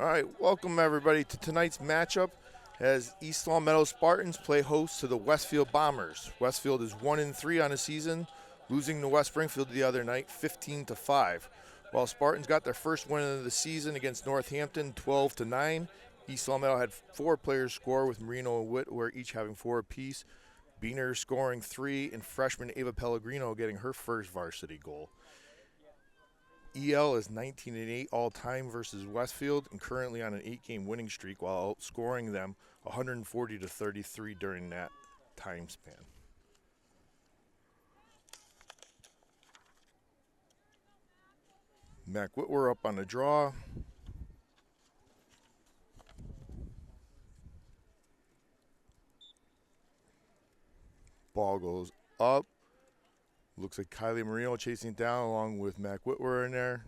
All right, welcome everybody to tonight's matchup as East Long Meadow Spartans play host to the Westfield Bombers. Westfield is 1-3 on the season, losing to West Springfield the other night 15-5. While Spartans got their first win of the season against Northampton 12-9, East Long Meadow had 4 players score with Marino and Whitwer each having 4 apiece. Beener scoring 3 and freshman Ava Pellegrino getting her first varsity goal. EL is 19-8 all-time versus Westfield and currently on an 8-game winning streak while outscoring them 140-33 during that time span. Mac Whitwer up on the draw. Ball goes up. Looks like Kylie Marino chasing it down along with Mac Whitwer in there.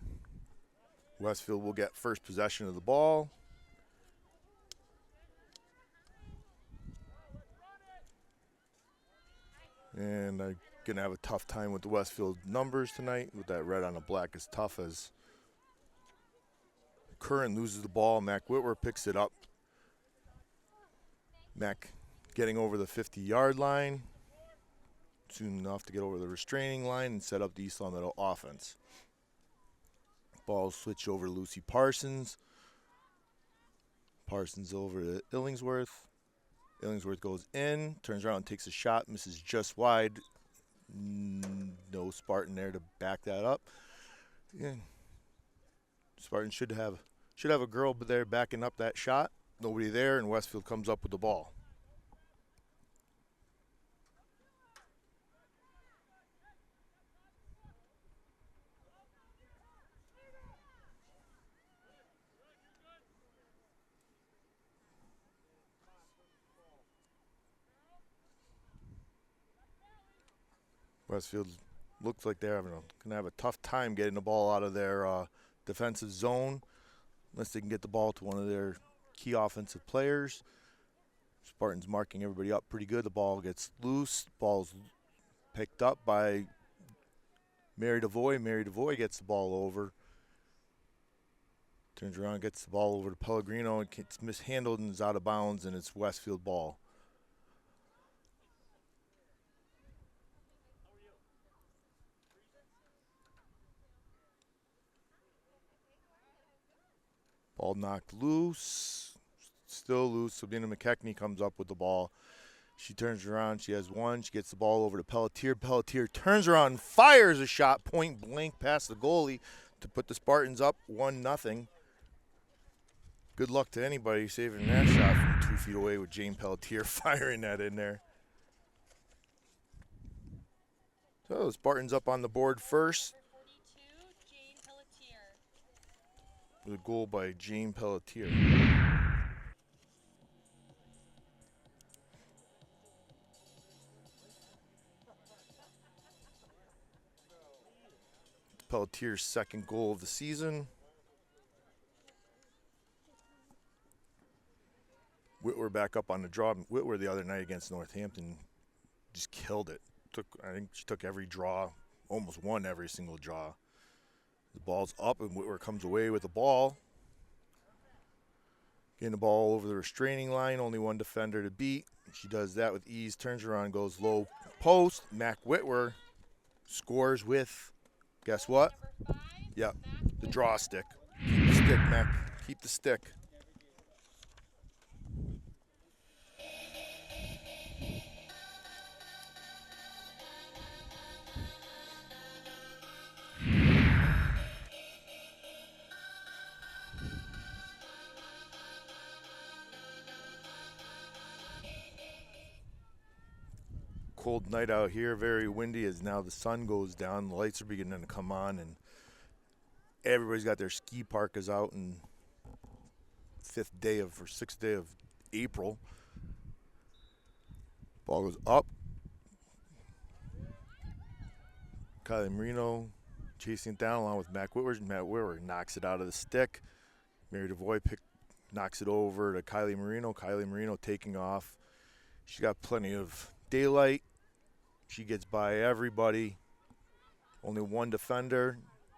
Westfield will get first possession of the ball. And I'm going to have a tough time with the Westfield numbers tonight. With that red on the black is tough as Curran loses the ball. Mac Whitwer picks it up. Mac getting over the 50-yard line. Soon enough to get over the restraining line and set up the East Long Meadow offense. Ball switched over to Lucy Parsons. Parsons over to Illingsworth. Illingsworth goes in, turns around, takes a shot, misses just wide. No Spartan there to back that up. Yeah. Spartan should have a girl there backing up that shot. Nobody there, and Westfield comes up with the ball. Westfield looks like they're going to have a tough time getting the ball out of their defensive zone unless they can get the ball to one of their key offensive players. Spartans marking everybody up pretty good. The ball gets loose. Ball's picked up by Mary DeVoy. Mary DeVoy gets the ball over. Turns around, gets the ball over to Pellegrino. It gets mishandled and is out of bounds, and it's Westfield ball. Ball knocked loose, still loose. Sabina McKechnie comes up with the ball. She turns around, she has one. She gets the ball over to Pelletier. Pelletier turns around and fires a shot point blank past the goalie to put the Spartans up 1-0. Good luck to anybody saving that shot from 2 feet away with Jane Pelletier firing that in there. So the Spartans up on the board first. With a goal by Jane Pelletier. Pelletier's second goal of the season. Whitwer back up on the draw. Whitwer the other night against Northampton just killed it. I think she took every draw, almost won every single draw. The ball's up, and Whitwer comes away with the ball. Getting the ball over the restraining line, only one defender to beat. She does that with ease, turns around, goes low post. Mac Whitwer scores with, guess what? Yep, the draw stick. Keep the stick, Mac. Keep the stick. Cold night out here, very windy as now the sun goes down. The lights are beginning to come on, and everybody's got their ski parkas out in 6th day of April. Ball goes up. Kylie Marino chasing it down along with Mac Whitwer. Matt Whitwer knocks it out of the stick. Mary DeVoy knocks it over to Kylie Marino. Kylie Marino taking off. She's got plenty of daylight. She gets by everybody. Only one defender.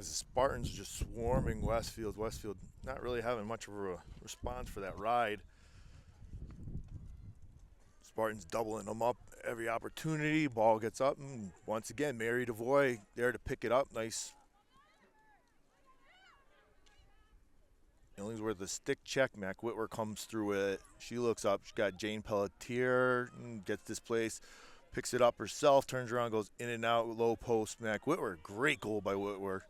as the Spartans are just swarming Westfield. Westfield not really having much of a response for that ride. Spartans doubling them up every opportunity. Ball gets up, and once again, Mary DeVoy there to pick it up. Nice. Illingworth with a stick check. Mac Whitwer comes through with it. She looks up. She's got Jane Pelletier, gets displaced, picks it up herself, turns around, goes in and out, low post. Mac Whitwer, great goal by Whitwer.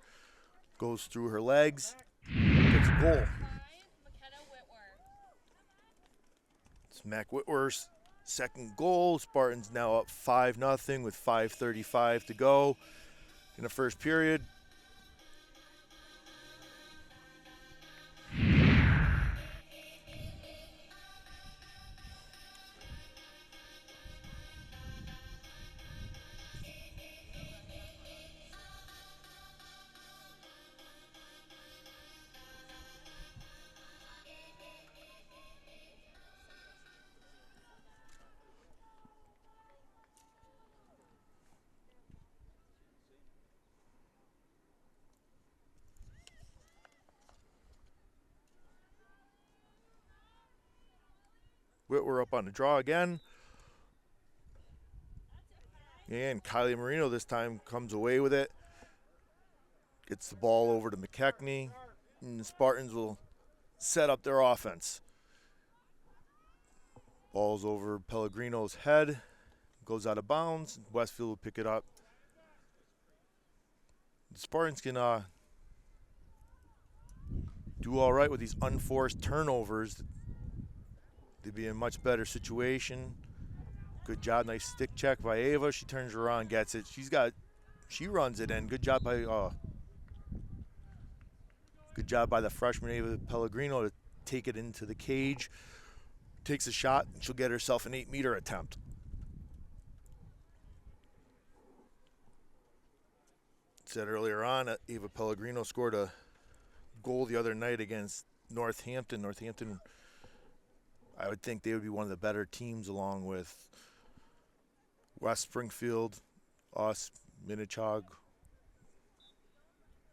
Goes through her legs, gets a goal. 5, McKenna Whitwer. It's Mac Whitwer's second goal. Spartans now up 5-0 with 5:35 to go in the first period. Whitwer up on the draw again. And Kylie Marino this time comes away with it. Gets the ball over to McKechnie. And the Spartans will set up their offense. Ball's over Pellegrino's head. Goes out of bounds. Westfield will pick it up. The Spartans can do all right with these unforced turnovers. They'd be in a much better situation. Good job, nice stick check by Ava. She turns around, gets it. She runs it in. Good job by the freshman Ava Pellegrino to take it into the cage. Takes a shot, and she'll get herself an 8-meter attempt. Said earlier on, Ava Pellegrino scored a goal the other night against Northampton. Northampton, I would think they would be one of the better teams along with West Springfield, us, Minnechaug.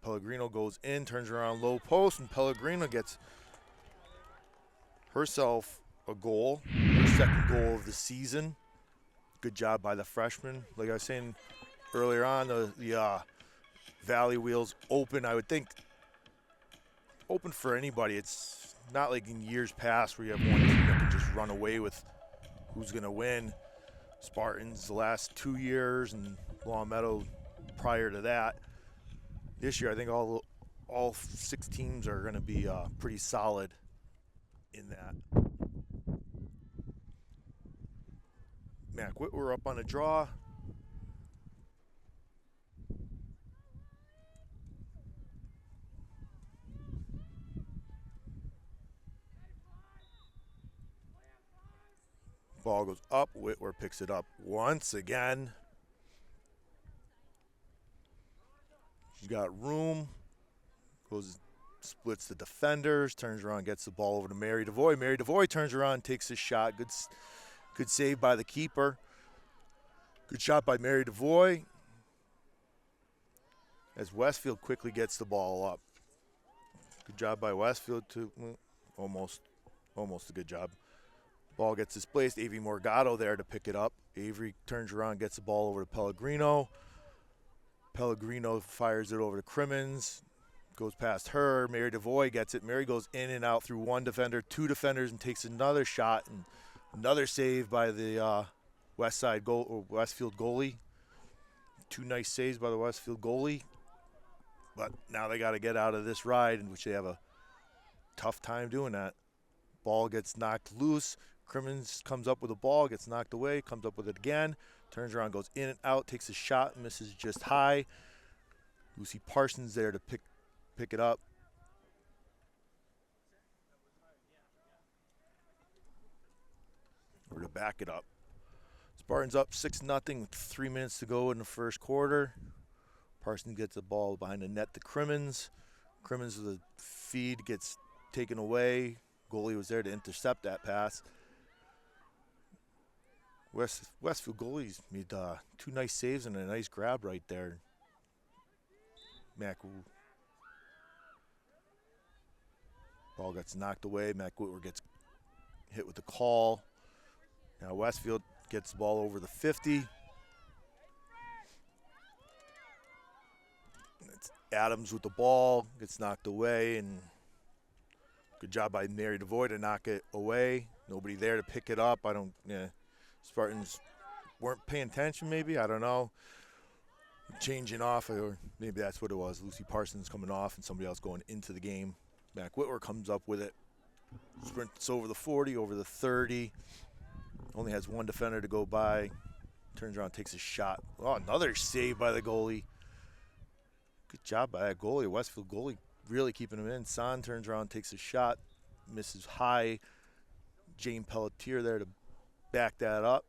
Pellegrino goes in, turns around low post, and Pellegrino gets herself a goal, her second goal of the season. Good job by the freshman. Like I was saying earlier on, the Valley Wheels open, I would think, open for anybody. It's not like in years past where you have one team that can just run away with who's going to win. Spartans the last 2 years and Long Meadow prior to that. This year, I think all 6 teams are going to be pretty solid in that. Mac Whitwer up on a draw. Ball goes up. Whitwer picks it up once again. She's got room. Splits the defenders. Turns around, gets the ball over to Mary DeVoy. Mary DeVoy turns around, takes a shot. Good save by the keeper. Good shot by Mary DeVoy. As Westfield quickly gets the ball up. Good job by Westfield to almost a good job. Ball gets displaced. Avery Morgado there to pick it up. Avery turns around, gets the ball over to Pellegrino. Pellegrino fires it over to Crimmins. Goes past her. Mary DeVoy gets it. Mary goes in and out through one defender, 2 defenders, and takes another shot. And another save by the Westfield goalie. 2 nice saves by the Westfield goalie. But now they got to get out of this ride, in which they have a tough time doing that. Ball gets knocked loose. Crimmins comes up with the ball, gets knocked away, comes up with it again, turns around, goes in and out, takes a shot, misses just high. Lucy Parsons there to pick it up. Or to back it up. Spartans up 6-0 with 3 minutes to go in the first quarter. Parsons gets the ball behind the net to Crimmins. Crimmins with a feed gets taken away. Goalie was there to intercept that pass. Westfield goalies made 2 nice saves and a nice grab right there. Mac Ball gets knocked away. Matt Whitwer gets hit with the call. Now Westfield gets the ball over the 50. It's Adams with the ball, gets knocked away, and good job by Mary DeVoy to knock it away. Nobody there to pick it up. Spartans weren't paying attention maybe, I don't know. Changing off, or maybe that's what it was. Lucy Parsons coming off and somebody else going into the game. Mac Whitwer comes up with it. Sprints over the 40, over the 30. Only has one defender to go by. Turns around, takes a shot. Oh, another save by the goalie. Good job by that goalie. Westfield goalie really keeping him in. San turns around, takes a shot. Misses high. Jane Pelletier there to back that up.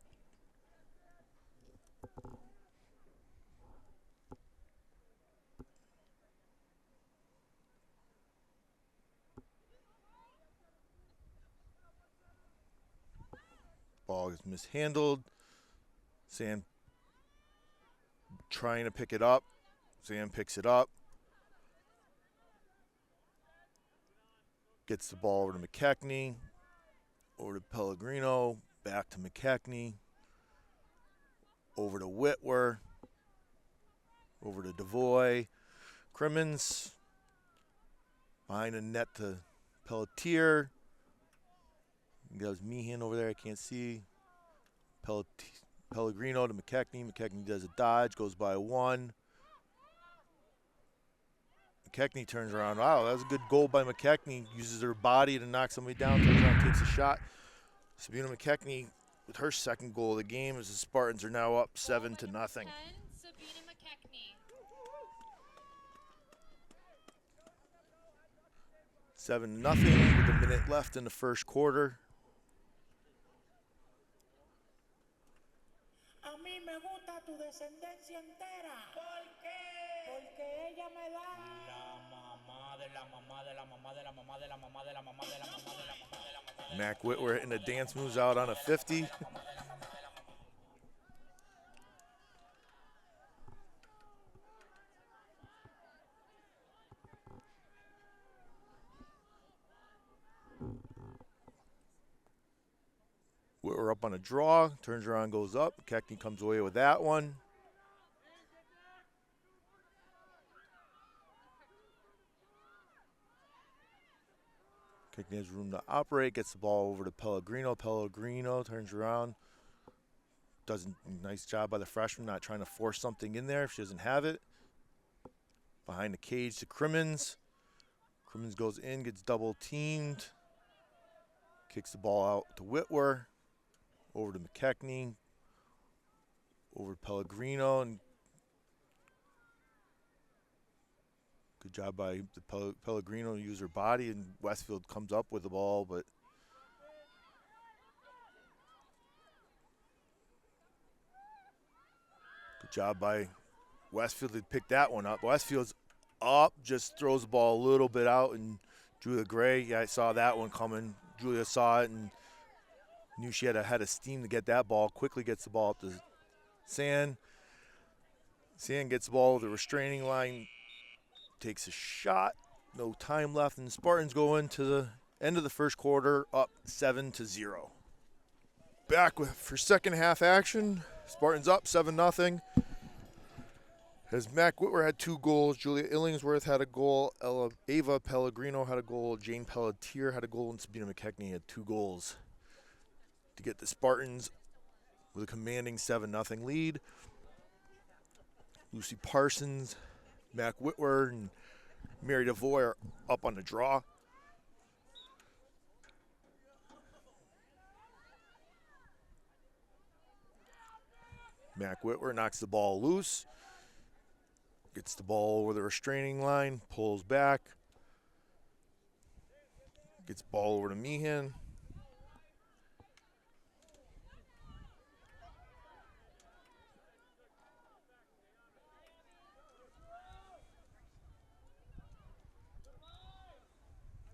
Ball is mishandled. Sam trying to pick it up. Sam picks it up. Gets the ball over to McKechnie. Over to Pellegrino. Back to McKechnie. Over to Whitwer. Over to DeVoy. Crimmins. Behind the net to Pelletier. There's Meehan over there, I can't see. Pellegrino to McKechnie. McKechnie does a dodge, goes by one. McKechnie turns around. Wow, that was a good goal by McKechnie. Uses her body to knock somebody down, turns around, takes a shot. Sabina McKechnie with her second goal of the game as the Spartans are now up 7-0. Sabina McKechnie. 7-0 with a minute left in the first quarter. A mí me gusta tu descendencia entera. ¿Por qué? Porque ella me da la mamá de la mamá de la mamá de la mamá de la mamá de la mamá de la mamá de la mamá de la mamá de la. Mac Whitwer hitting the dance moves out on a 50. Whitwer up on a draw, turns around, goes up. McKechnie comes away with that one. McKechnie has room to operate, gets the ball over to Pellegrino. Pellegrino turns around. Does a nice job by the freshman, not trying to force something in there if she doesn't have it. Behind the cage to Crimmins. Crimmins goes in, gets double teamed. Kicks the ball out to Whitwer. Over to McKechnie. Over to Pellegrino. And good job by the Pellegrino to use her body, and Westfield comes up with the ball, but good job by Westfield to pick that one up. Westfield's up, just throws the ball a little bit out, and Julia Gray, yeah, I saw that one coming. Julia saw it and knew she had a head of steam to get that ball. Quickly gets the ball up to San. San gets the ball to the restraining line, takes a shot. No time left, and the Spartans go into the end of the first quarter up 7-0. Back for second half action. Spartans up 7-0. As Mac Whitwer had 2 goals, Julia Illingsworth had a goal, Ava Pellegrino had a goal, Jane Pelletier had a goal, and Sabina McKechnie had 2 goals to get the Spartans with a commanding 7-0 lead. Lucy Parsons, Mac Whitwer, and Mary DeVoy are up on the draw. Mac Whitwer knocks the ball loose. Gets the ball over the restraining line, pulls back. Gets the ball over to Meehan.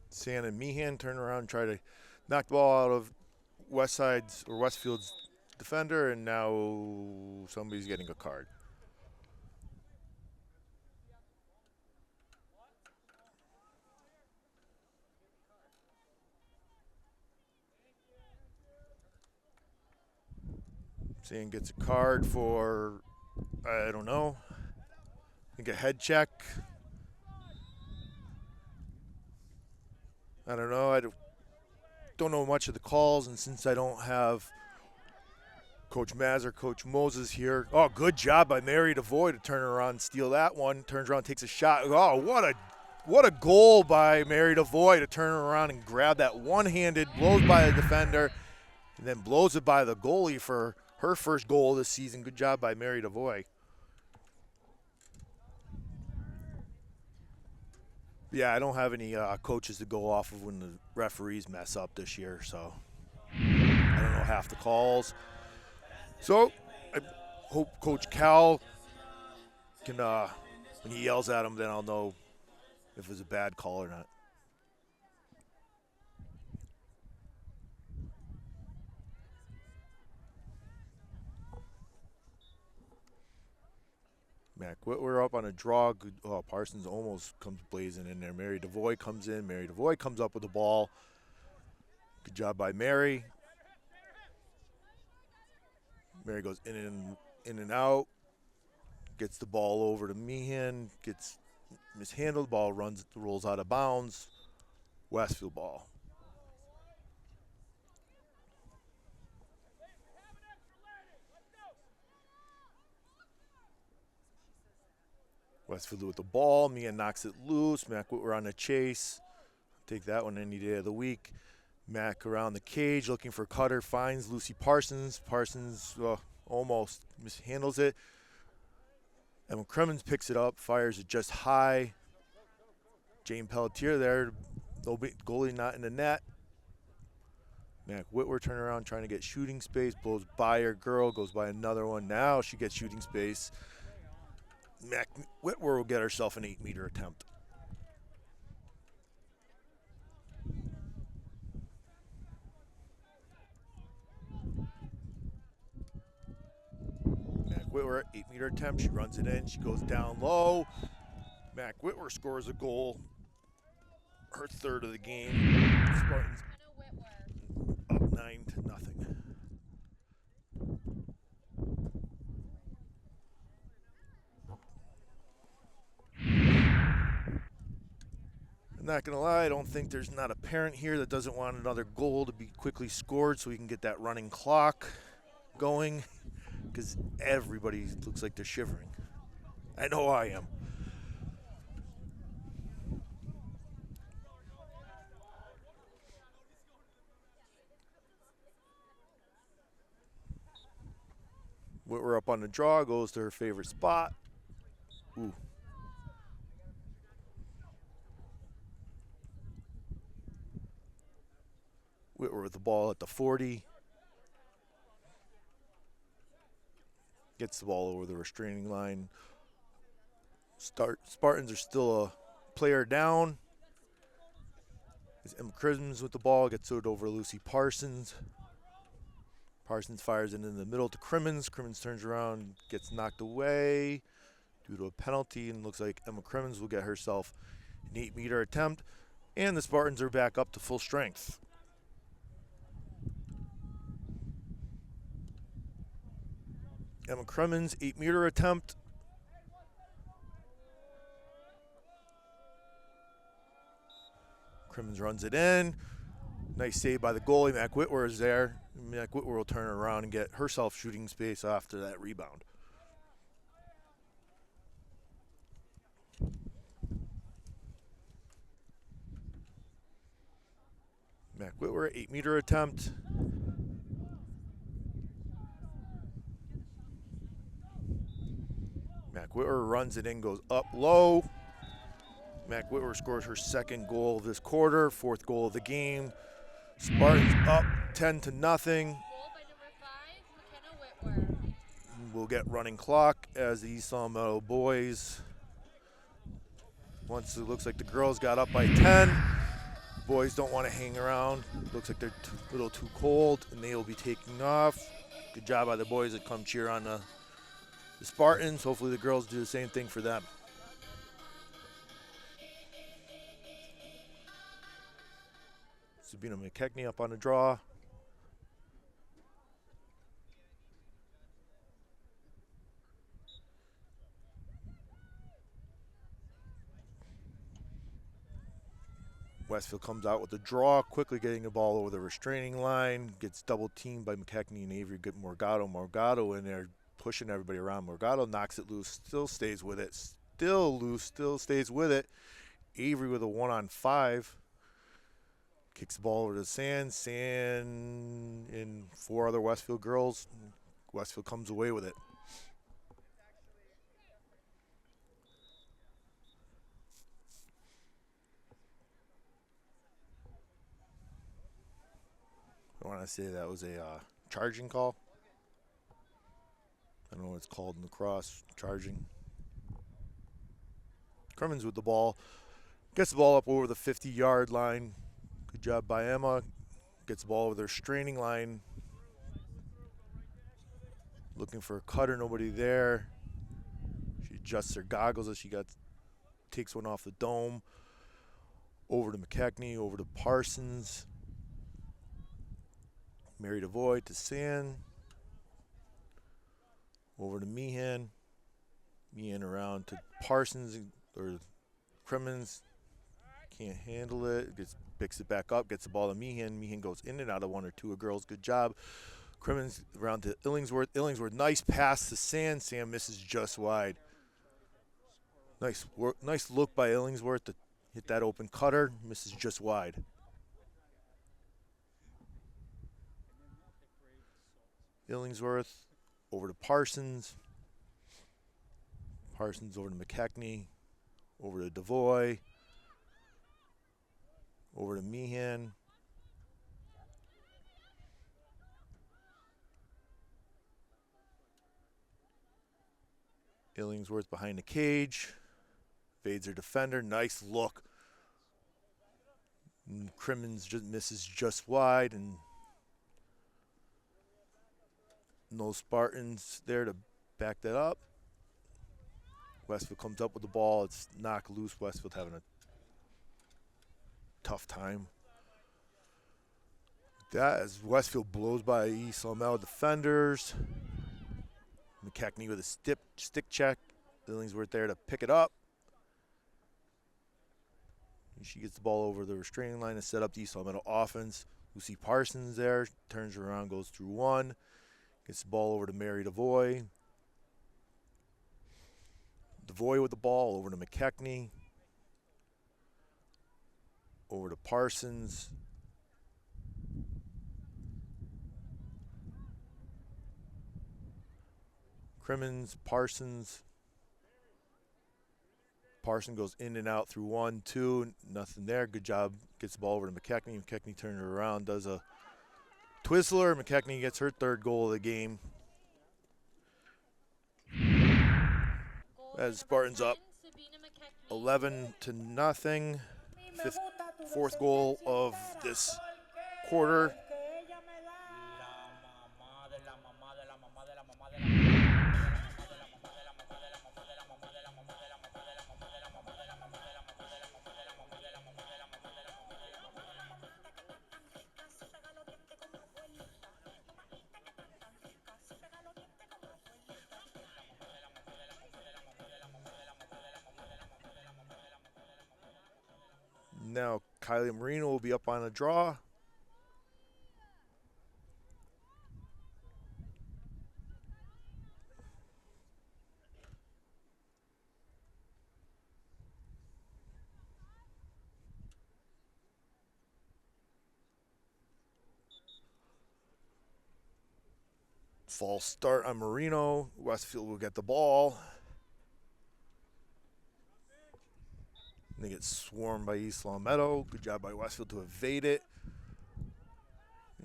San and Meehan turn around and try to knock the ball out of Westfield's defender, and now somebody's getting a card. Saying gets a card for, I don't know, I think a head check. I don't know. I don't know much of the calls, and since I don't have Coach Maz or Coach Moses here. Oh, good job by Mary DeVoy to turn around and steal that one. Turns around, takes a shot. Oh, what a goal by Mary DeVoy to turn around and grab that one-handed, blows by the defender, and then blows it by the goalie for her first goal this season. Good job by Mary DeVoy. Yeah, I don't have any coaches to go off of when the referees mess up this year, so I don't know half the calls. So I hope Coach Cal can, when he yells at him, then I'll know if it was a bad call or not. Mac Whitwer up on a draw. Good, oh, Parsons almost comes blazing in there. Mary DeVoy comes in. Mary DeVoy comes up with the ball. Good job by Mary. Mary goes in and out. Gets the ball over to Meehan. Gets mishandled. Ball rolls out of bounds. Westfield ball. Westfield with the ball. Meehan knocks it loose. Mac Whitwer on the chase. Take that one any day of the week. Mac around the cage looking for Cutter. Finds Lucy Parsons. Parsons almost mishandles it. And Cremens picks it up. Fires it just high. Jane Pelletier there. Goalie not in the net. Mac Whitwer turn around trying to get shooting space. Blows by her girl. Goes by another one. Now she gets shooting space. Mac Whitwer will get herself an 8-meter attempt. Mac Whitwer, 8-meter attempt. She runs it in. She goes down low. Mac Whitwer scores a goal. Her third of the game. Spartans up 9-0. I'm not going to lie, I don't think there's not a parent here that doesn't want another goal to be quickly scored so we can get that running clock going, because everybody looks like they're shivering. I know I am. Whitwer up on the draw, goes to her favorite spot. Ooh. Whitwer with the ball at the 40. Gets the ball over the restraining line. Spartans are still a player down. It's Emma Crisms with the ball. Gets it over Lucy Parsons. Parsons fires it in the middle to Crimmins. Crimmins turns around, gets knocked away due to a penalty, and looks like Emma Crimmins will get herself an 8-meter attempt. And the Spartans are back up to full strength. Emma Crimmins, 8-meter attempt. Crimmins runs it in. Nice save by the goalie. Mac Whitwer is there. Mac Whitwer will turn around and get herself shooting space after that rebound. Mac Whitwer, 8-meter attempt. Mac Whitwer runs it in, goes up low. Mac Whitwer scores her second goal of this quarter, fourth goal of the game. Spartans up 10-0. Goal by number 5, McKenna Whitwer. We'll get running clock as the East Long Meadow boys. Once it looks like the girls got up by 10, boys don't want to hang around. Looks like they're a little too cold, and they will be taking off. Good job by the boys that come cheer on the Spartans. Hopefully the girls do the same thing for them. Sabina McKechnie up on the draw. Westfield comes out with the draw, quickly getting the ball over the restraining line. Gets double teamed by McKechnie and Avery. Get Morgado. Morgado in there pushing everybody around. Morgado knocks it loose, still stays with it. Still loose, still stays with it. Avery with a 1-on-5. Kicks the ball over to Sand. Sand and 4 other Westfield girls. Westfield comes away with it. I want to say that was a charging call. I don't know what it's called in lacrosse, charging. Crimmins with the ball. Gets the ball up over the 50-yard line. Good job by Emma. Gets the ball over their straining line. Looking for a cutter, nobody there. She adjusts her goggles as she takes one off the dome. Over to McKechnie, over to Parsons. Mary DeVoy to Sand. Over to Meehan. Meehan around to Parsons or Crimmins. Can't handle it. Picks it back up, gets the ball to Meehan. Meehan goes in and out of 1 or 2 girls. Good job. Crimmins around to Illingsworth. Illingsworth, nice pass to Sand. Sand misses just wide. Nice work, nice look by Illingsworth to hit that open cutter. Misses just wide. Illingsworth over to Parsons. Parsons over to McKechnie. Over to DeVoy. Over to Meehan. Illingsworth behind the cage. Fades her defender. Nice look. And Crimmins just misses just wide, and no Spartans there to back that up. Westfield comes up with the ball. It's knocked loose. Westfield having a tough time. That as Westfield blows by East Long Meadow defenders. McKechnie with a stick check. Illingsworth there to pick it up. And she gets the ball over the restraining line to set up the East Long Meadow offense. Lucy Parsons there, turns around, goes through 1. Gets the ball over to Mary DeVoy. DeVoy with the ball over to McKechnie. Over to Parsons. Crimmins, Parsons. Parsons goes in and out through 1, 2, nothing there. Good job. Gets the ball over to McKechnie. McKechnie turns it around, does a Twizzler. McKechnie gets her 3rd goal of the game. As Spartans up 11-0. 4th goal of this quarter. Now Kylie Marino will be up on a draw. False start on Marino. Westfield will get the ball. They get swarmed by East Long Meadow. Good job by Westfield to evade it.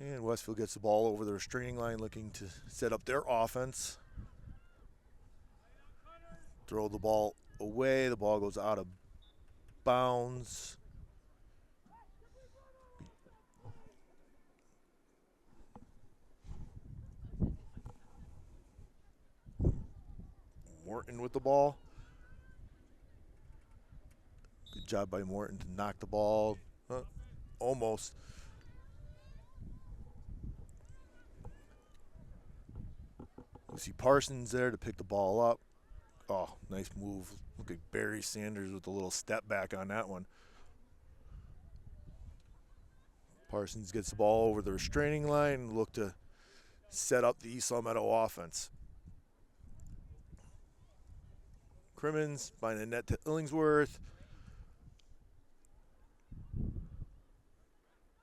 And Westfield gets the ball over the restraining line, looking to set up their offense. Throw the ball away. The ball goes out of bounds. Morton with the ball. Good job by Morton to knock the ball. Almost. We see Parsons there to pick the ball up. Oh, nice move. Look at Barry Sanders with a little step back on that one. Parsons gets the ball over the restraining line and look to set up the East Long Meadow offense. Crimmins behind the net to Illingsworth.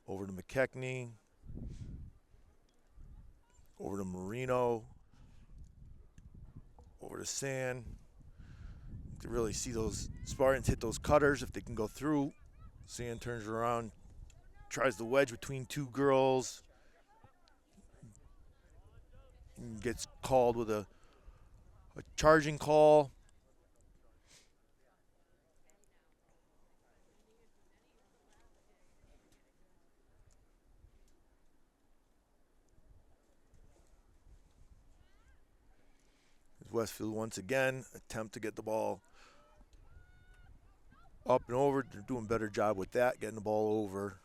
Over to McKechnie. Over to Marino. Over to Sand. To really see those Spartans hit those cutters if they can go through. Sand turns around, tries the wedge between two girls. And gets called with a charging call. Westfield once again attempt to get the ball up and over. They're doing a better job with that, getting the ball over.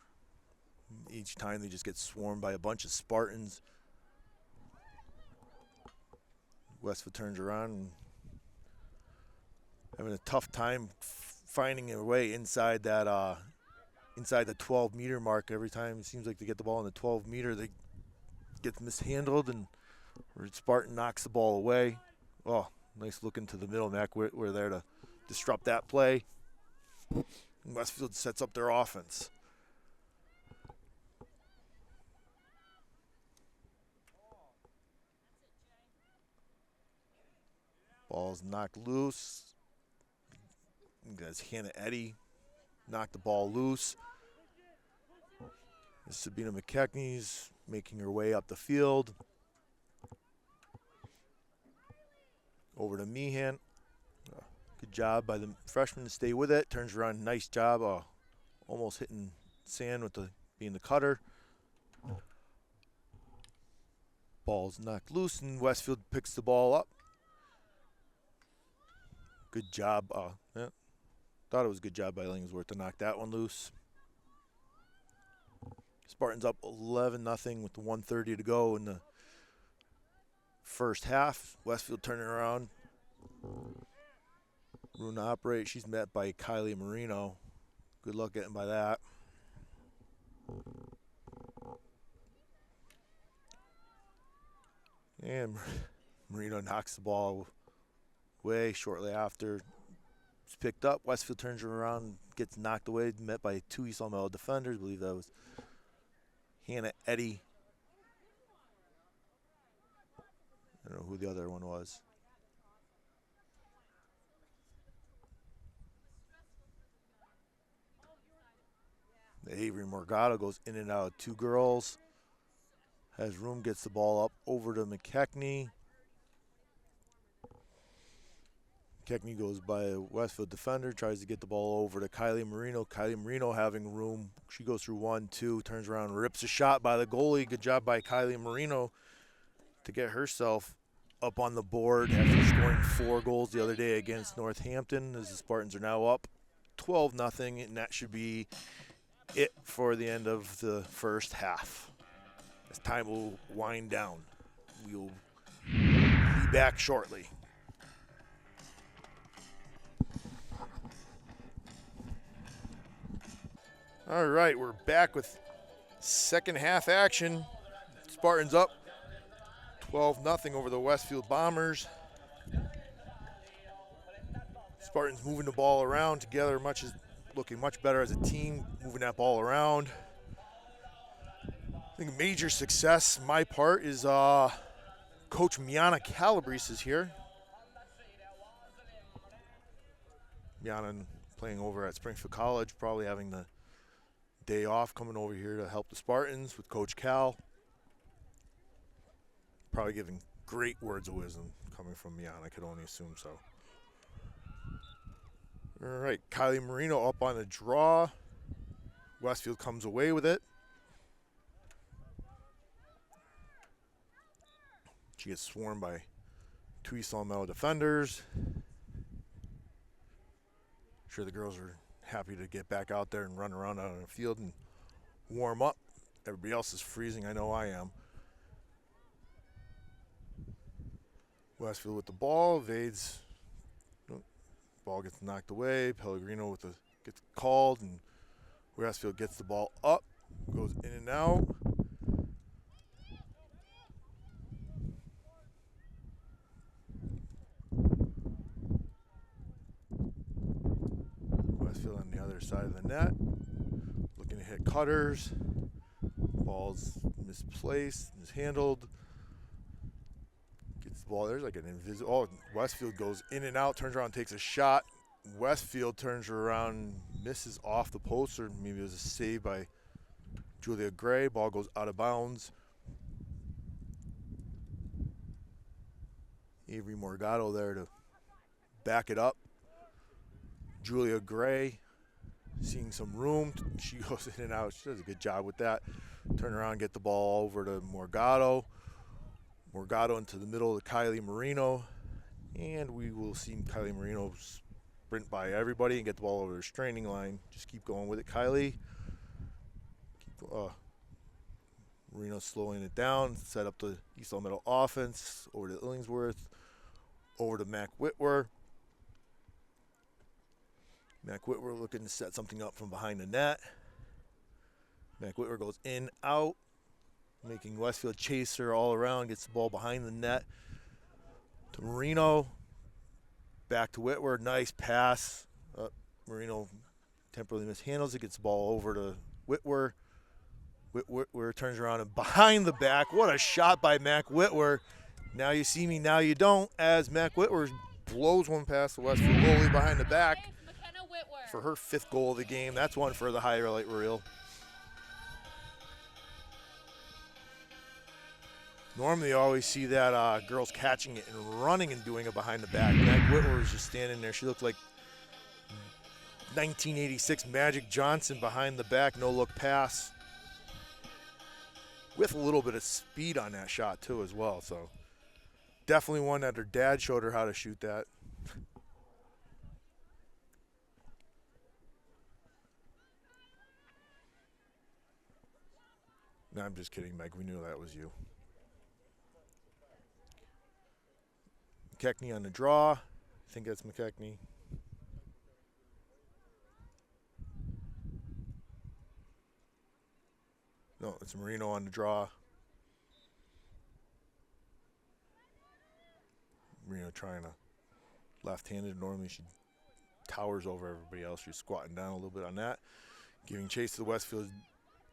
Each time they just get swarmed by a bunch of Spartans. Westfield turns around and having a tough time finding a way inside that inside the 12-meter mark. Every time it seems like they get the ball in the 12-meter, they get mishandled, and Spartan knocks the ball away. Oh, nice look into the middle neck. We're there to disrupt that play. And Westfield sets up their offense. Ball's knocked loose. As Hannah Eddy knocked the ball loose. Sabina McKechnie's making her way up the field. Over to Meehan. Good job by the freshman to stay with it. Turns around, nice job. Almost hitting Sand with being the cutter. Ball's knocked loose, and Westfield picks the ball up. Good job. Yeah. Thought it was a good job by Illingsworth to knock that one loose. Spartans up 11-0 with the 1:30 to go in the first half. Westfield turning around. Runa operate. She's met by Kylie Marino. Good luck getting by that. And Marino knocks the ball away shortly after. It's picked up. Westfield turns around, gets knocked away, met by two East Long Meadow defenders. I believe that was Hannah Eddy. I don't know who the other one was. The Avery Morgado goes in and out of two girls. Has room, gets the ball up over to McKechnie. McKechnie goes by a Westfield defender, tries to get the ball over to Kylie Marino. Kylie Marino having room. She goes through 1-2, turns around, rips a shot by the goalie. Good job by Kylie Marino to get herself up on the board after scoring 4 goals the other day against Northampton, as the Spartans are now up 12-0, and that should be it for the end of the first half. As time will wind down. We'll be back shortly. All right, we're back with second half action. Spartans up 12-0 over the Westfield Bombers. Spartans moving the ball around together, looking much better as a team, moving that ball around. I think a major success, my part, is Coach Miana Calabrese is here. Miana playing over at Springfield College, probably having the day off, coming over here to help the Spartans with Coach Cal. Probably giving great words of wisdom coming from Miana, I could only assume so. All right, Kylie Marino up on the draw. Westfield comes away with it. She gets swarmed by two East Long Meadow defenders. I'm sure the girls are happy to get back out there and run around out on the field and warm up. Everybody else is freezing. I know I am. Westfield with the ball. Vades. Ball gets knocked away. Pellegrino gets called, and Westfield gets the ball up. Goes in and out. Westfield on the other side of the net. Looking to hit cutters. Ball's misplaced, mishandled. Gets the ball. There's like an invisible. Oh, Westfield goes in and out, turns around, takes a shot. Westfield turns around, misses off the post, or maybe it was a save by Julia Gray. Ball goes out of bounds. Avery Morgado there to back it up. Julia Gray seeing some room. She goes in and out. She does a good job with that. Turn around, get the ball over to Morgado. Morgado into the middle to Kylie Marino. And we will see Kylie Marino sprint by everybody and get the ball over the restraining line. Just keep going with it, Kylie. Marino slowing it down. Set up the East Long Meadow offense. Over to Illingsworth. Over to Mac Whitwer. Mac Whitwer looking to set something up from behind the net. Mac Whitwer goes in, out, making Westfield chase her all around, gets the ball behind the net to Marino. Back to Whitwer, nice pass. Marino temporarily mishandles it, gets the ball over to Whitwer. Whitwer turns around and behind the back. What a shot by Mac Whitwer. Now you see me, now you don't, as Mac Whitwer blows one past the Westfield goalie behind the back for her 5th goal of the game. That's one for the highlight reel. Normally you always see that girls catching it and running and doing it behind the back. Mac Whitwer was just standing there. She looked like 1986 Magic Johnson behind the back, no-look pass. With a little bit of speed on that shot too as well. So definitely one that her dad showed her how to shoot that. No, I'm just kidding, Mike. We knew that was you. McKechnie on the draw. I think that's McKechnie. No, it's Marino on the draw. Marino trying to left-handed. Normally she towers over everybody else. She's squatting down a little bit on that. Giving chase to the Westfield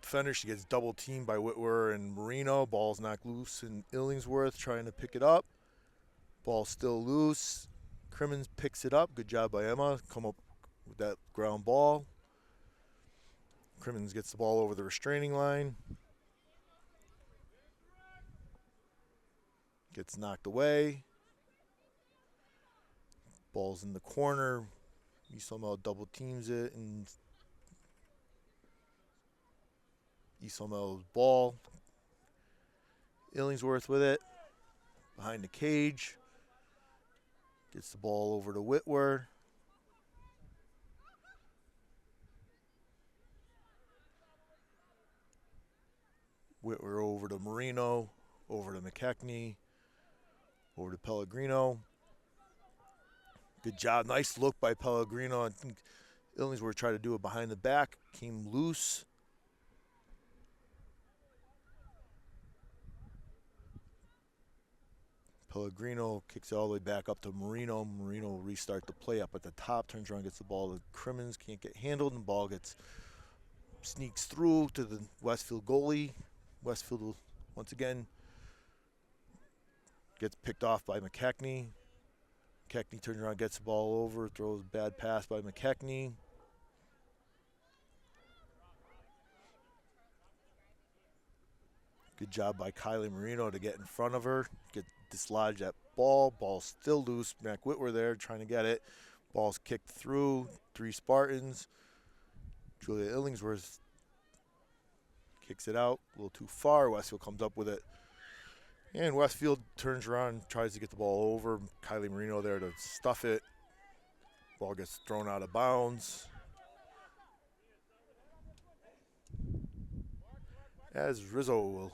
defender. She gets double teamed by Whitwer and Marino. Ball's knocked loose and Illingsworth trying to pick it up. Ball still loose. Crimmins picks it up. Good job by Emma. Come up with that ground ball. Crimmins gets the ball over the restraining line. Gets knocked away. Ball's in the corner. He somehow double teams it, and Isomel's ball. Illingsworth with it. Behind the cage. Gets the ball over to Whitwer. Whitwer over to Marino. Over to McKechnie. Over to Pellegrino. Good job. Nice look by Pellegrino. I think Illingsworth tried to do it behind the back. Came loose. Pellegrino kicks it all the way back up to Marino. Marino will restart the play up at the top. Turns around, gets the ball to Crimmins. Can't get handled, and the ball sneaks through to the Westfield goalie. Westfield will, once again, gets picked off by McKechnie. McKechnie turns around, gets the ball over, throws a bad pass by McKechnie. Good job by Kylie Marino to get in front of her, dislodge that ball. Ball's still loose. Mac Whitwer there trying to get it. Ball's kicked through. 3 Spartans. Julia Illingsworth kicks it out a little too far. Westfield comes up with it. And Westfield turns around, tries to get the ball over. Kylie Marino there to stuff it. Ball gets thrown out of bounds. As Rizzo will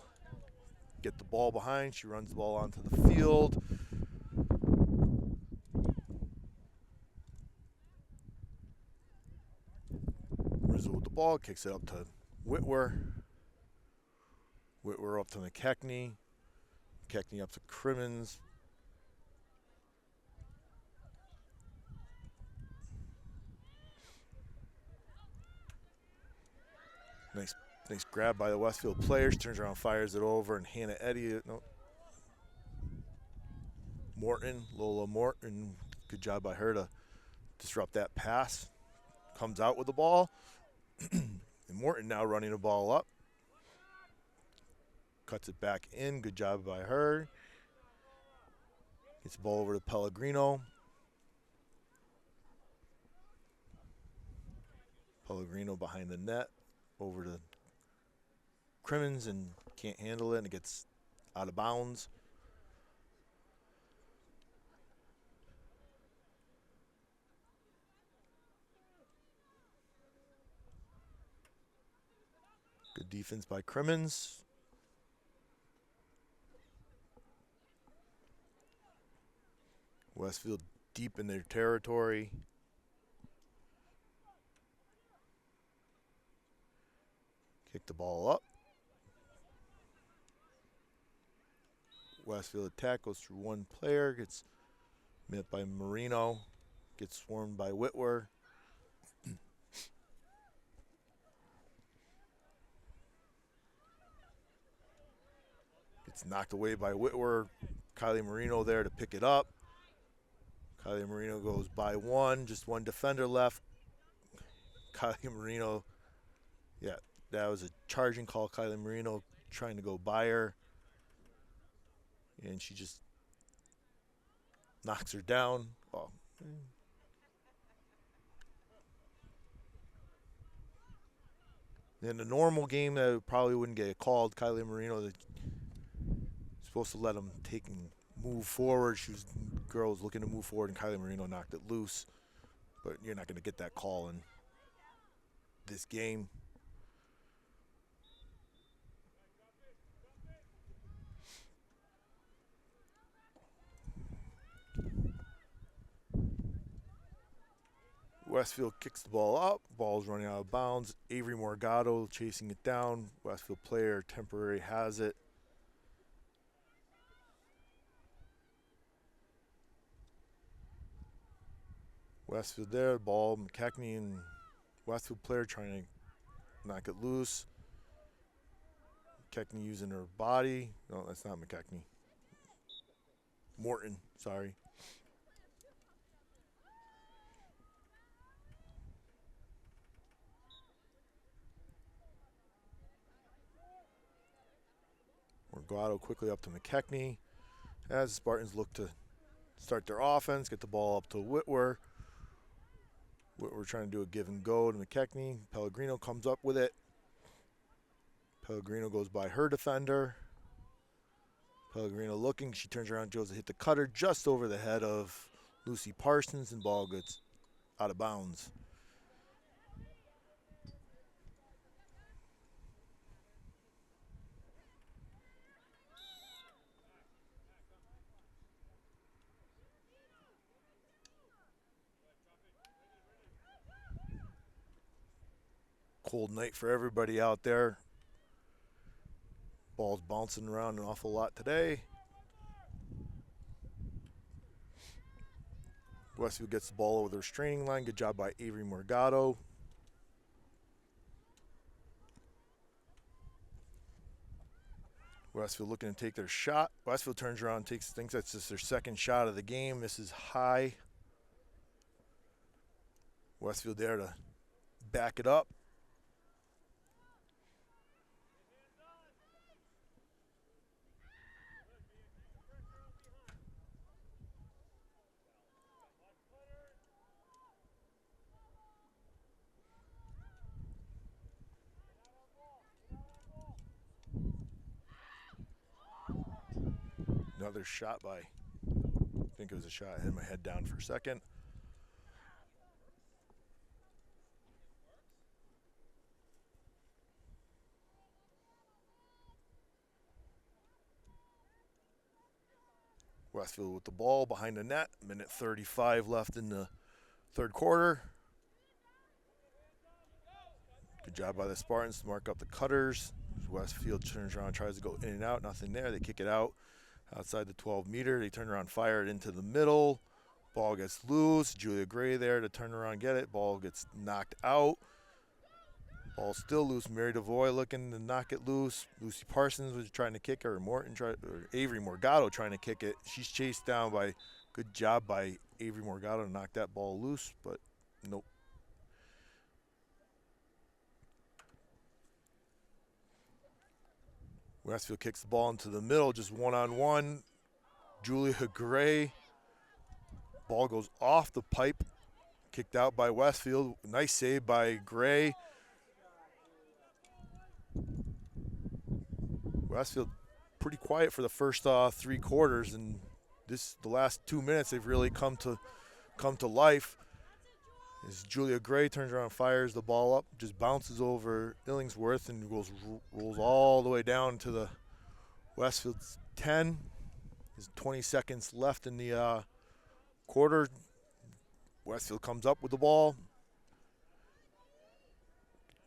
get the ball behind, she runs the ball onto the field. Rizzo with the ball, kicks it up to Whitwer. Whitwer up to McKechnie. McKechnie up to Crimmins. Nice grab by the Westfield players. Turns around, fires it over, and Hannah Eddy. No. Lola Morton. Good job by her to disrupt that pass. Comes out with the ball. And Morton now running the ball up. Cuts it back in. Good job by her. Gets the ball over to Pellegrino. Pellegrino behind the net. Over to Crimmins and can't handle it, and it gets out of bounds. Good defense by Crimmins. Westfield deep in their territory. Kick the ball up. Westfield attack goes through one player, gets met by Marino, gets swarmed by Whitwer. Gets knocked away by Whitwer. Kylie Marino there to pick it up. Kylie Marino goes by one, just one defender left. Kylie Marino, yeah, that was a charging call. Kylie Marino trying to go by her. And she just knocks her down. Oh. In a normal game, that probably wouldn't get called. Kylie Marino supposed to let him take and move forward. Girl was looking to move forward, and Kylie Marino knocked it loose. But you're not going to get that call in this game. Westfield kicks the ball up. Ball's running out of bounds. Avery Morgado chasing it down. Westfield player temporary has it. Westfield there. Ball. McKechnie and Westfield player trying to knock it loose. McKechnie using her body. No, that's not McKechnie. Morton, sorry. Morgado quickly up to McKechnie as the Spartans look to start their offense, get the ball up to Whitwer. Whitwer trying to do a give and go to McKechnie. Pellegrino comes up with it. Pellegrino goes by her defender. Pellegrino looking, she turns around, goes to hit the cutter just over the head of Lucy Parsons, and ball gets out of bounds. Cold night for everybody out there. Ball's bouncing around an awful lot today. Westfield gets the ball over their restraining line. Good job by Avery Morgado. Westfield looking to take their shot. Westfield turns around and thinks that's just their second shot of the game. This is high. Westfield there to back it up. Another shot by, I think it was a shot. I had my head down for a second. Westfield with the ball behind the net. Minute 35 left in the third quarter. Good job by the Spartans to mark up the cutters. Westfield turns around, tries to go in and out. Nothing there. They kick it out outside the 12-meter. They turn around, fire it into the middle. Ball gets loose. Julia Gray there to turn around and get it. Ball gets knocked out. Ball still loose. Mary DeVoy looking to knock it loose. Lucy Parsons was trying to kick her. Avery Morgado trying to kick it. She's chased down by, good job by Avery Morgado to knock that ball loose, but nope. Westfield kicks the ball into the middle, just one-on-one. Julia Gray. Ball goes off the pipe. Kicked out by Westfield. Nice save by Gray. Westfield pretty quiet for the first 3 quarters, and the last 2 minutes they've really come to life. As Julia Gray turns around, fires the ball up, just bounces over Illingsworth and rolls all the way down to the Westfield's 10. There's 20 seconds left in the quarter. Westfield comes up with the ball.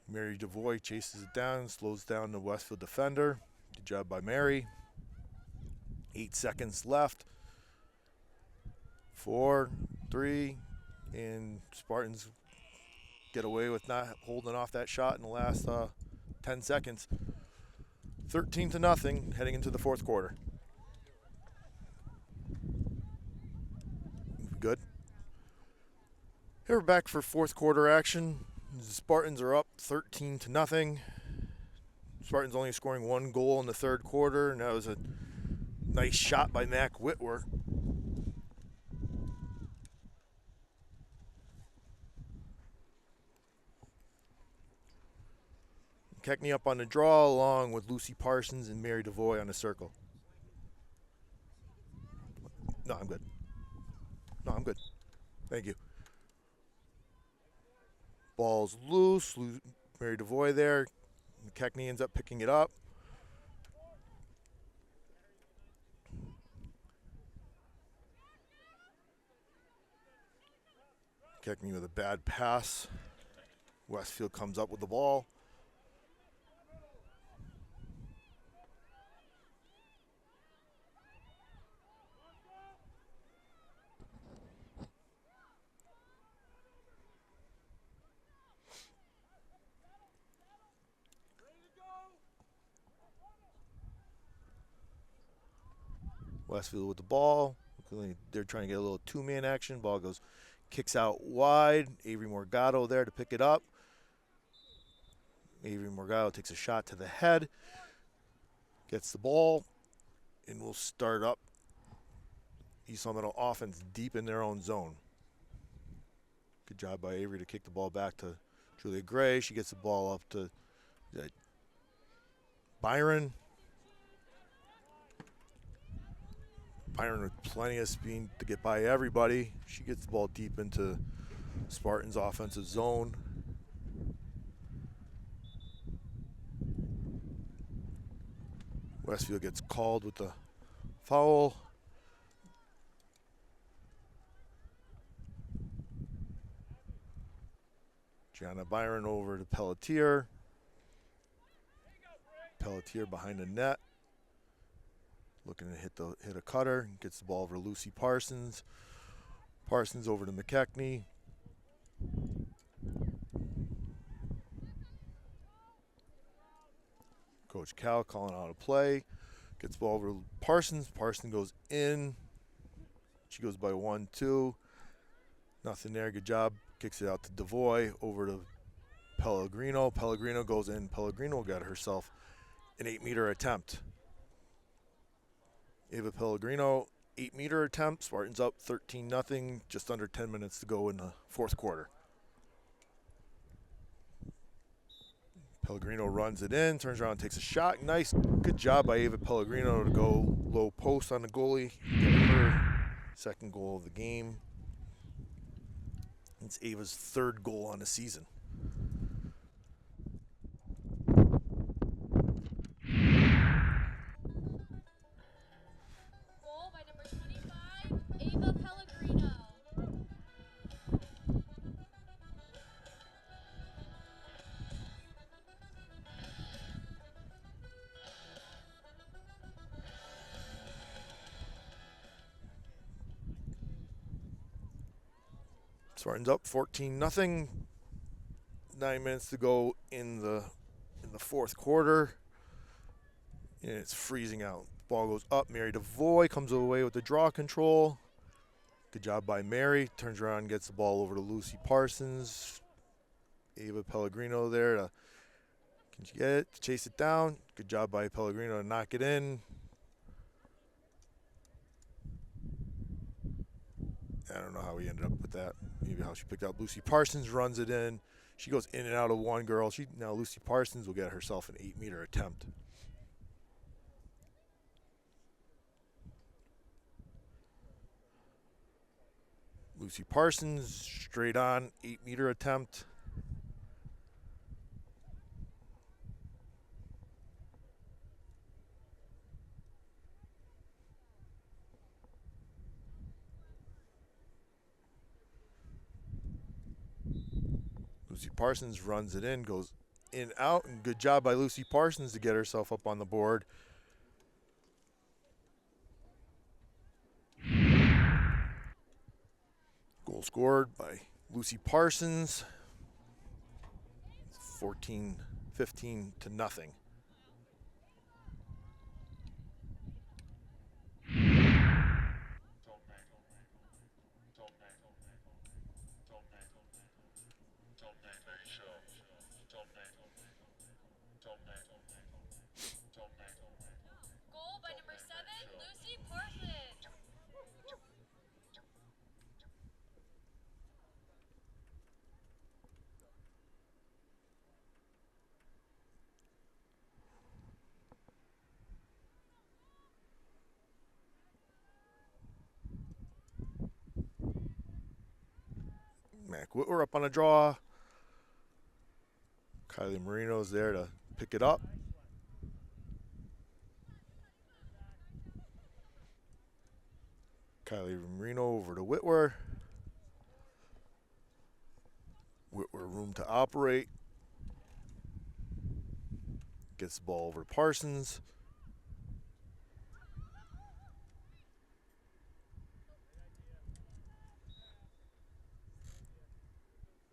Mary DeVoy chases it down, slows down the Westfield defender. Good job by Mary. 8 seconds left. 4, 3, and Spartans get away with not holding off that shot in the last 10 seconds. 13-0 heading into the fourth quarter. Good. Here we're back for fourth quarter action. The Spartans are up 13-0. Spartans only scoring 1 goal in the third quarter, and that was a nice shot by Mac Whitwer. Keckney up on the draw along with Lucy Parsons and Mary DeVoy on the circle. No, I'm good. No, I'm good. Thank you. Ball's loose. Mary DeVoy there. Keckney ends up picking it up. Keckney with a bad pass. Westfield comes up with the ball. Westfield with the ball. They're trying to get a little 2-man action. Ball kicks out wide. Avery Morgado there to pick it up. Avery Morgado takes a shot to the head. Gets the ball. And will start up East Long Meadow offense deep in their own zone. Good job by Avery to kick the ball back to Julia Gray. She gets the ball up to Byron. Byron with plenty of speed to get by everybody. She gets the ball deep into Spartans' offensive zone. Westfield gets called with the foul. Gianna Byron over to Pelletier. Pelletier behind the net. Looking to hit a cutter. Gets the ball over to Lucy Parsons. Parsons over to McKechnie. Coach Cal calling out a play. Gets the ball over to Parsons. Parsons goes in. She goes by 1-2. Nothing there. Good job. Kicks it out to DeVoy. Over to Pellegrino. Pellegrino goes in. Pellegrino got herself an 8-meter attempt. Ava Pellegrino, 8-meter attempt. Spartans up 13-0. Just under 10 minutes to go in the fourth quarter. Pellegrino runs it in, turns around, takes a shot. Nice, good job by Ava Pellegrino to go low post on the goalie. Get her second goal of the game. It's Ava's third goal on the season. Goal by number 25, Ava Pellegrino. Spartans up 14-0. 9 minutes to go in the fourth quarter. And it's freezing out. Ball goes up. Mary DeVoy comes away with the draw control. Good job by Mary. Turns around and gets the ball over to Lucy Parsons. Ava Pellegrino there. Can she get it? To chase it down. Good job by Pellegrino to knock it in. I don't know how he ended up with that. Maybe how she picked out Lucy Parsons, runs it in. She goes in and out of one girl. Now Lucy Parsons will get herself an 8-meter attempt. Lucy Parsons, straight on, 8-meter attempt. Lucy Parsons runs it in, goes in, out, and good job by Lucy Parsons to get herself up on the board. Goal scored by Lucy Parsons. 15-0. Goal by number 7, Lucy Parsons. Mac Whitwer up on a draw. Kylie Marino's there to pick it up. Kylie Marino over to Whitwer. Whitwer room to operate. Gets the ball over to Parsons.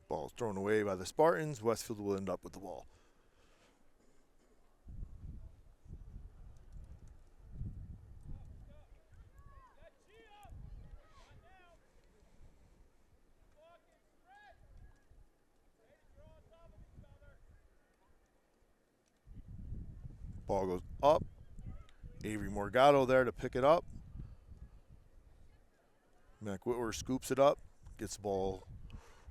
Ball's thrown away by the Spartans. Westfield will end up with the ball. Ball goes up. Avery Morgado there to pick it up. Mac Whitwer scoops it up. Gets the ball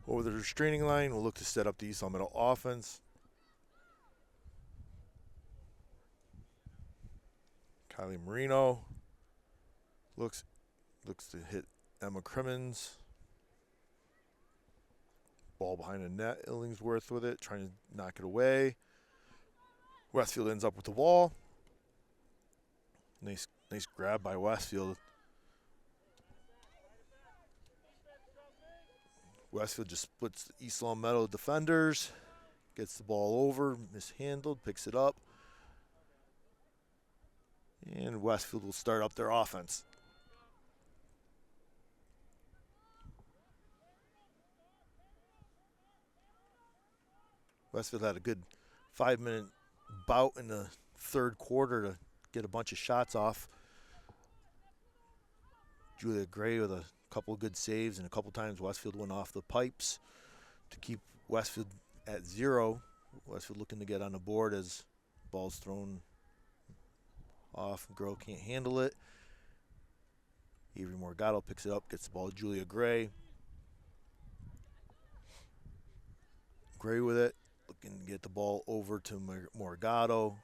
over the restraining line. We'll look to set up the East Long Meadow offense. Kylie Marino looks to hit Emma Crimmins. Ball behind the net. Illingsworth with it, trying to knock it away. Westfield ends up with the ball. Nice grab by Westfield. Westfield just splits the East Long Meadow defenders. Gets the ball over, mishandled, picks it up. And Westfield will start up their offense. Westfield had a good 5-minute bout in the third quarter to get a bunch of shots off. Julia Gray with a couple of good saves, and a couple times Westfield went off the pipes to keep Westfield at 0. Westfield looking to get on the board as ball's thrown off. Girl can't handle it. Avery Morgado picks it up, gets the ball to Julia Gray. Gray with it, looking to get the ball over to Morgado.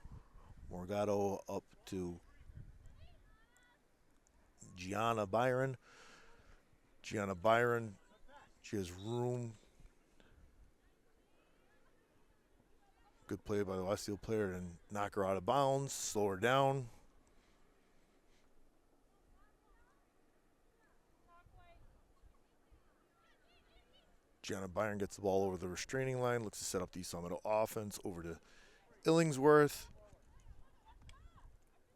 Morgado up to Gianna Byron. Gianna Byron, she has room. Good play by the Westfield player and knock her out of bounds, slow her down. Gianna Byron gets the ball over the restraining line, looks to set up the East Long Meadow offense over to Illingsworth.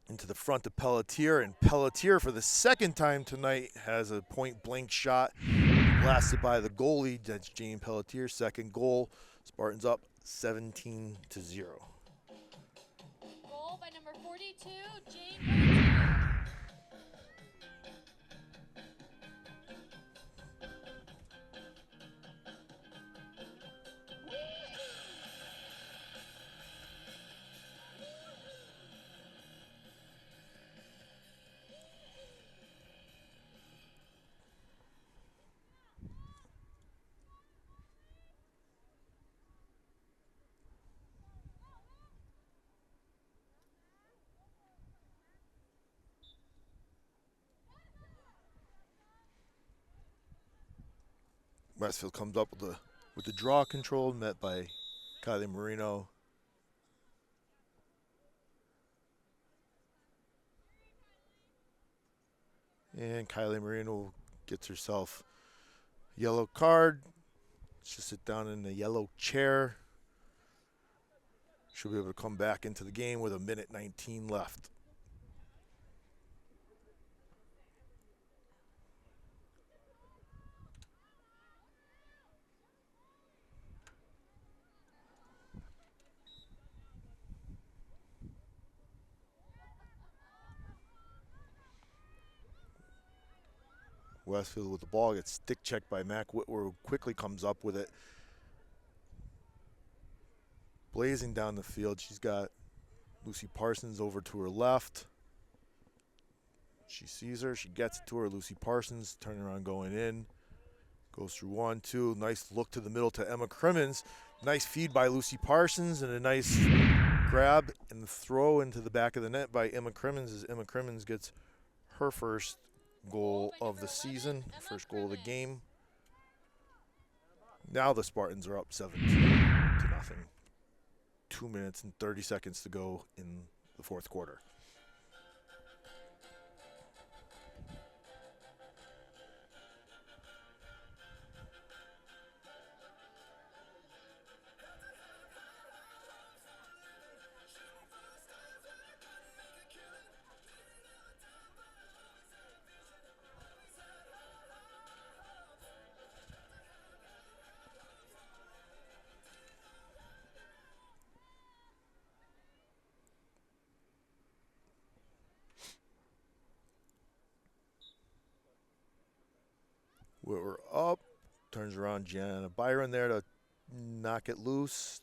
Into the front to Pelletier, and Pelletier for the second time tonight has a point-blank shot. blasted by the goalie. That's Jane Pelletier. Second goal. Spartans up 17-0. Goal by number 42, Jane Pelletier. Westfield comes up with the draw control, met by Kylie Marino. And Kylie Marino gets herself a yellow card. She'll sit down in the yellow chair. She'll be able to come back into the game with 1:19 left. Westfield with the ball, gets stick checked by Mac Whitwer, who quickly comes up with it. Blazing down the field, she's got Lucy Parsons over to her left. She sees her, she gets it to her. Lucy Parsons turning around, going in. Goes through 1-2. Nice look to the middle to Emma Crimmins. Nice feed by Lucy Parsons and a nice grab and throw into the back of the net by Emma Crimmins as Emma Crimmins gets her first goal of the season, first goal of the game. Now the Spartans are up 17-0. 2 minutes and 30 seconds to go in the fourth quarter. We're up, turns around Gianna Byron there to knock it loose.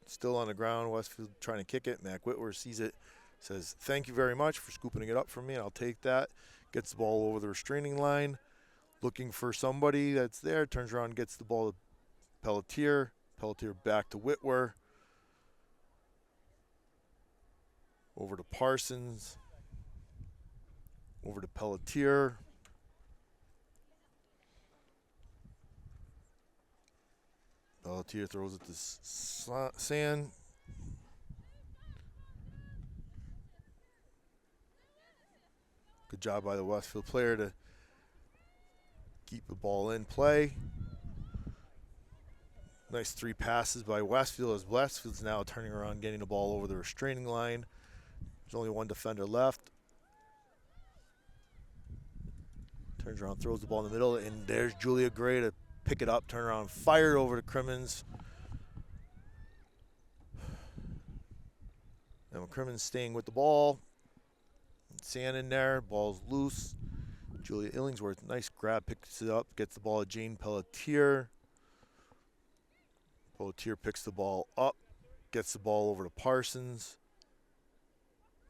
Still on the ground. Westfield trying to kick it. Mac Whitwer sees it, says, "Thank you very much for scooping it up for me, and I'll take that." Gets the ball over the restraining line, looking for somebody that's there. Turns around, gets the ball to Pelletier. Pelletier back to Whitwer. Over to Parsons. Over to Pelletier. Pelletier throws it to Sand. Good job by the Westfield player to keep the ball in play. Nice 3 passes by Westfield as Westfield's now turning around, getting the ball over the restraining line. There's only one defender left. Turns around, throws the ball in the middle, and there's Julia Gray to pick it up, turn around, fire it over to Crimmins. Now Crimmins staying with the ball. Sand in there, ball's loose. Julia Illingsworth, nice grab, picks it up, gets the ball to Jane Pelletier. Pelletier picks the ball up, gets the ball over to Parsons.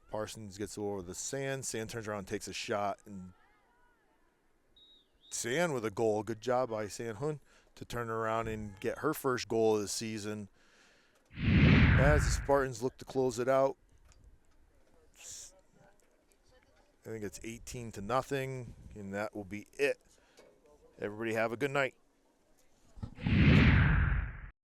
Parsons gets over the Sand. Sand turns around, takes a shot, and Sand with a goal. Good job by Sand Hun to turn around and get her first goal of the season. As the Spartans look to close it out, I think it's 18-0, and that will be it. Everybody have a good night.